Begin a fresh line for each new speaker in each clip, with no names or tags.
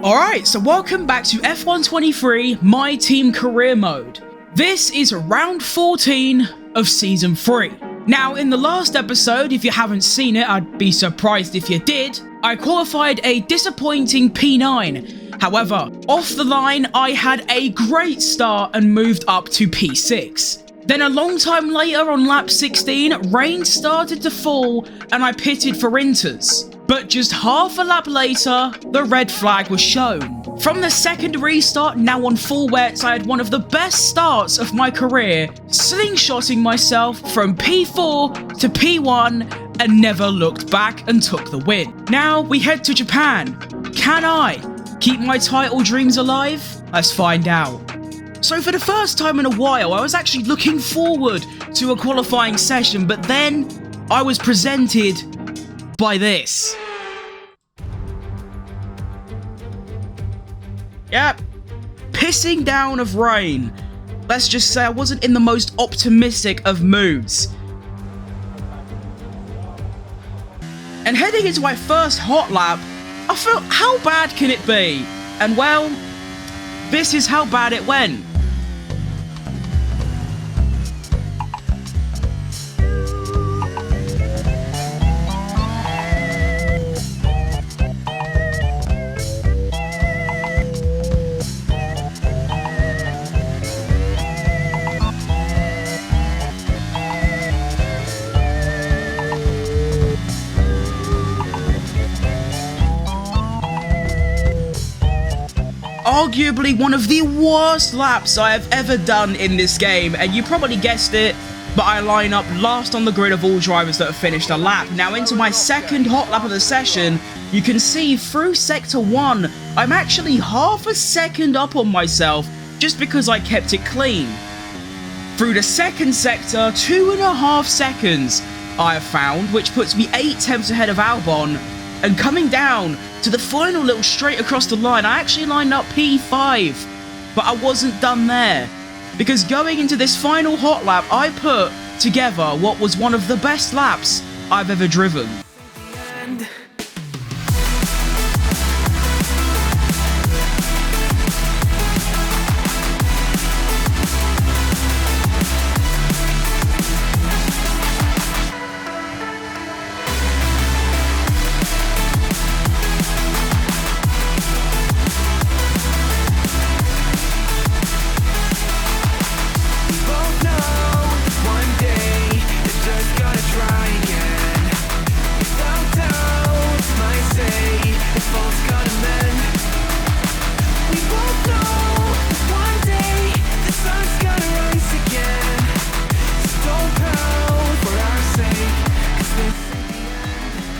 Alright, so welcome back to F123 My Team Career mode. This is round 14 of Season 3. Now, in the last episode, if you haven't seen it, I'd be surprised if you did, I qualified a disappointing P9. However, off the line, I had a great start and moved up to P6. Then a long time later on lap 16, rain started to fall and I pitted for inters. But just half a lap later, the red flag was shown. From the second restart, now on full wets, I had one of the best starts of my career, slingshotting myself from P4 to P1 and never looked back and took the win. Now we head to Japan. Can I keep my title dreams alive? Let's find out. So for the first time in a while, I was actually looking forward to a qualifying session, but then I was presented by this. Yep, pissing down of rain. Let's just say I wasn't in the most optimistic of moods. And heading into my first hot lap, I felt, how bad can it be? And well, this is how bad it went. Arguably one of the worst laps I have ever done in this game, and you probably guessed it, but I line up last on the grid of all drivers that have finished a lap. Now into my second hot lap of the session, you can see through sector 1, I'm actually half a second up on myself just because I kept it clean. Through the second sector, 2.5 seconds I have found, which puts me 8 tenths ahead of Albon, and coming down to the final little straight across the line, I actually lined up P5, but I wasn't done there, because going into this final hot lap, I put together what was one of the best laps I've ever driven.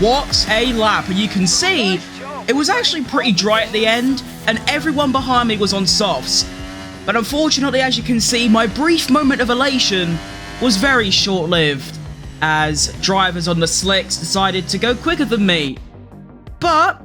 What a lap, and you can see it was actually pretty dry at the end and everyone behind me was on softs. But unfortunately, as you can see, my brief moment of elation was very short-lived as drivers on the slicks decided to go quicker than me. But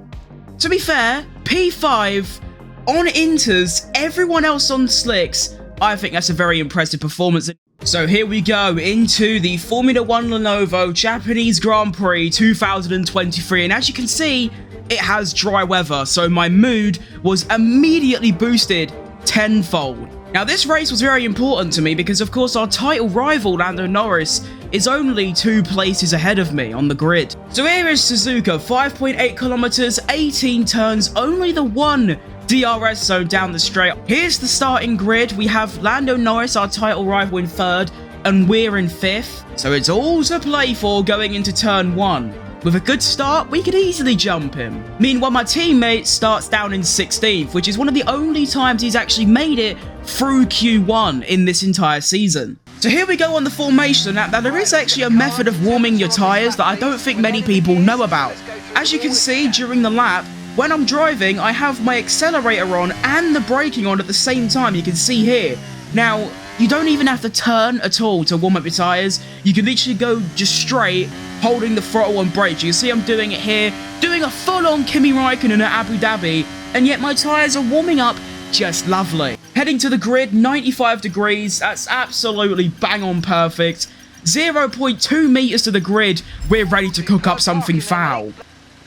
to be fair, P5 on inters, everyone else on slicks, I think that's a very impressive performance. So here we go into the Formula 1 Lenovo Japanese Grand Prix 2023, and as you can see, it has dry weather, so my mood was immediately boosted tenfold. Now this race was very important to me because of course our title rival Lando Norris is only 2 places ahead of me on the grid. So here is Suzuka, 5.8 kilometers, 18 turns, only the one DRS zone down the straight. Here's the starting grid. We have Lando Norris, our title rival, in 3rd, and we're in 5th. So it's all to play for going into turn 1. With a good start, we could easily jump him. Meanwhile, my teammate starts down in 16th, which is one of the only times he's actually made it through Q1 in this entire season. So here we go on the formation. Now there is actually a method of warming your tyres that I don't think many people know about. As you can see during the lap, when I'm driving, I have my accelerator on and the braking on at the same time, you can see here. Now, you don't even have to turn at all to warm up your tyres. You can literally go just straight, holding the throttle and brake. You can see I'm doing it here, doing a full-on Kimi Raikkonen at Abu Dhabi, and yet my tyres are warming up just lovely. Heading to the grid, 95 degrees, that's absolutely bang on perfect. 0.2 meters to the grid, we're ready to cook up something foul.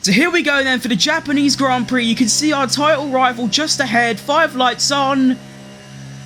So here we go then for the Japanese Grand Prix. You can see our title rival just ahead, 5 lights on,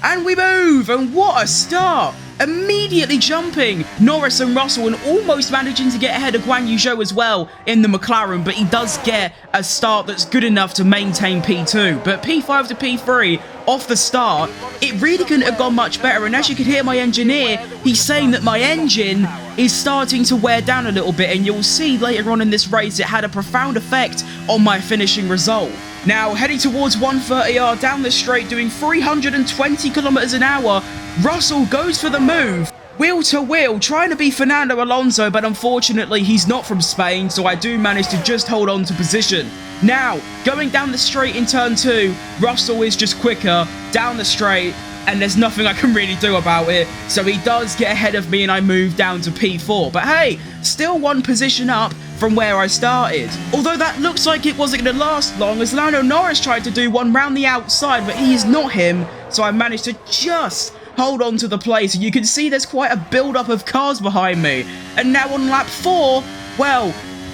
and we move, and what a start! Immediately jumping Norris and Russell and almost managing to get ahead of Guan Yu Zhou as well in the McLaren, but he does get a start that's good enough to maintain P2. But P5 to P3 off the start, it really couldn't have gone much better, and as you can hear my engineer, he's saying that my engine is starting to wear down a little bit, and you'll see later on in this race it had a profound effect on my finishing result. Now, heading towards 130R down the straight, doing 320 kilometers an hour, Russell goes for the move, wheel to wheel, trying to be Fernando Alonso, but unfortunately he's not from Spain, so I do manage to just hold on to position. Now, going down the straight in turn 2, Russell is just quicker down the straight, and there's nothing I can really do about it, so he does get ahead of me and I move down to P4. But hey, still one position up from where I started. Although that looks like it wasn't going to last long, as Lando Norris tried to do one round the outside, but he is not him, so I managed to just hold on to the place. You can see there's quite a build-up of cars behind me. And now on lap 4, well,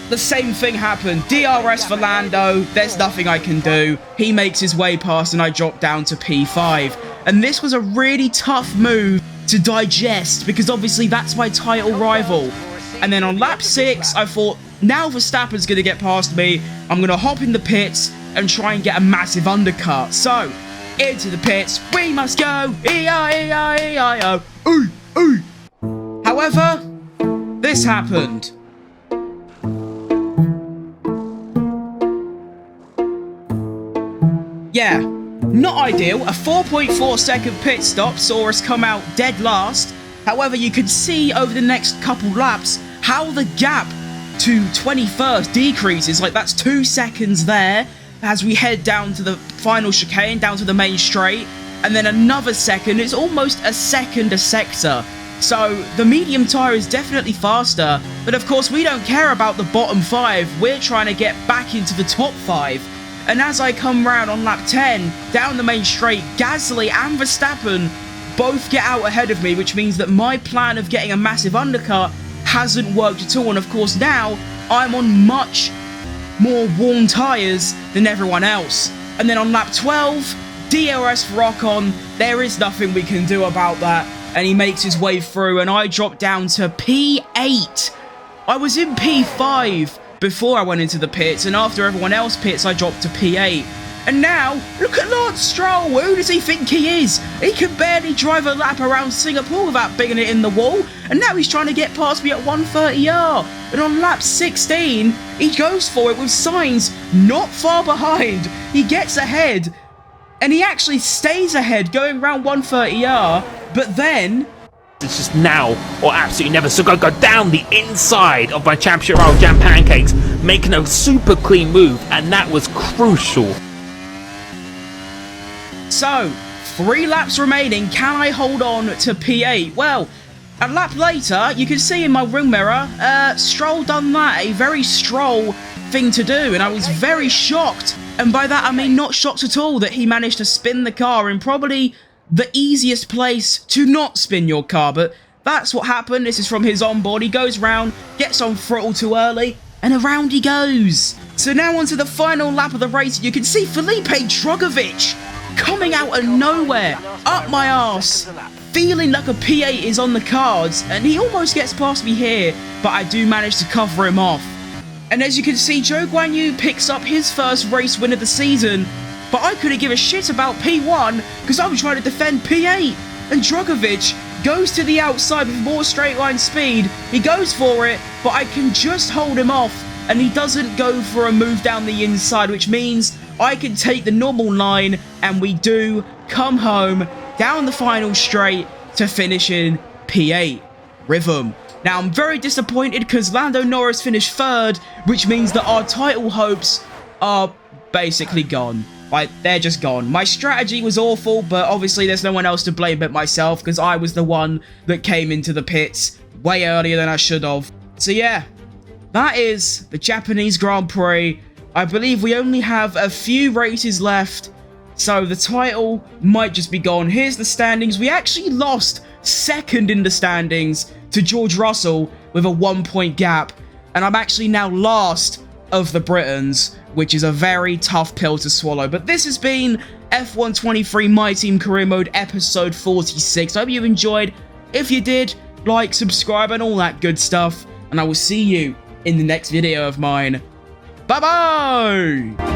the same thing happened. DRS for Lando, there's nothing I can do. He makes his way past and I drop down to P5. And this was a really tough move to digest, because obviously that's my title rival. And then on lap 6, I thought, now Verstappen's going to get past me. I'm going to hop in the pits and try and get a massive undercut. So, into the pits, we must go. E-I-E-I-E-I-O. Ooh, ooh. However, this happened. Yeah, not ideal. A 4.4 second pit stop saw us come out dead last. However, you could see over the next couple laps how the gap to 21st decreases. Like, that's 2 seconds there as we head down to the final chicane, down to the main straight, and then another second. It's almost a second a sector. So the medium tyre is definitely faster, but of course we don't care about the bottom 5. We're trying to get back into the top 5. And as I come round on lap 10, down the main straight, Gasly and Verstappen both get out ahead of me, which means that my plan of getting a massive undercut hasn't worked at all. And of course now, I'm on much more worn tyres than everyone else. And then on lap 12, DRS for Ocon, there is nothing we can do about that. And he makes his way through, and I drop down to P8. I was in P5 before I went into the pits, and after everyone else pits, I dropped to P8. And now, look at Lance Stroll. Who does he think he is? He can barely drive a lap around Singapore without bigging it in the wall, and now he's trying to get past me at 130R. And on lap 16, he goes for it with Sainz not far behind. He gets ahead, and he actually stays ahead going around 130R, but then
it's just now or absolutely never. So go down the inside of my championship rival Jam Pancakes, making a super clean move, and that was crucial.
So 3 laps remaining. Can I hold on to P8? Well, a lap later, you can see in my ring mirror, Stroll done that, a very Stroll thing to do, and I was very shocked. And by that I mean not shocked at all that he managed to spin the car in probably the easiest place to not spin your car, but that's what happened. This is from his onboard. He goes round, gets on throttle too early, and around he goes. So now onto the final lap of the race. You can see Felipe Drugovich coming out of nowhere, up my arse, feeling like a P8 is on the cards, and he almost gets past me here, but I do manage to cover him off. And as you can see, Zhou Guanyu picks up his first race win of the season, but I couldn't give a shit about P1 because I was trying to defend P8. And Drugovich goes to the outside with more straight line speed. He goes for it, but I can just hold him off, and he doesn't go for a move down the inside, which means I can take the normal line, and we do come home down the final straight to finish in P8. Rhythm. Now, I'm very disappointed because Lando Norris finished 3rd, which means that our title hopes are basically gone. Like, they're just gone. My strategy was awful, but obviously there's no one else to blame but myself, because I was the one that came into the pits way earlier than I should have. So yeah, that is the Japanese Grand Prix. I believe we only have a few races left, so the title might just be gone. Here's the standings. We actually lost 2nd in the standings to George Russell with a 1-point gap, and I'm actually now last of the Britons, which is a very tough pill to swallow. But this has been F123 My Team Career Mode episode 46. I hope you enjoyed. If you did, like, subscribe, and all that good stuff. And I will see you in the next video of mine. Bye-bye!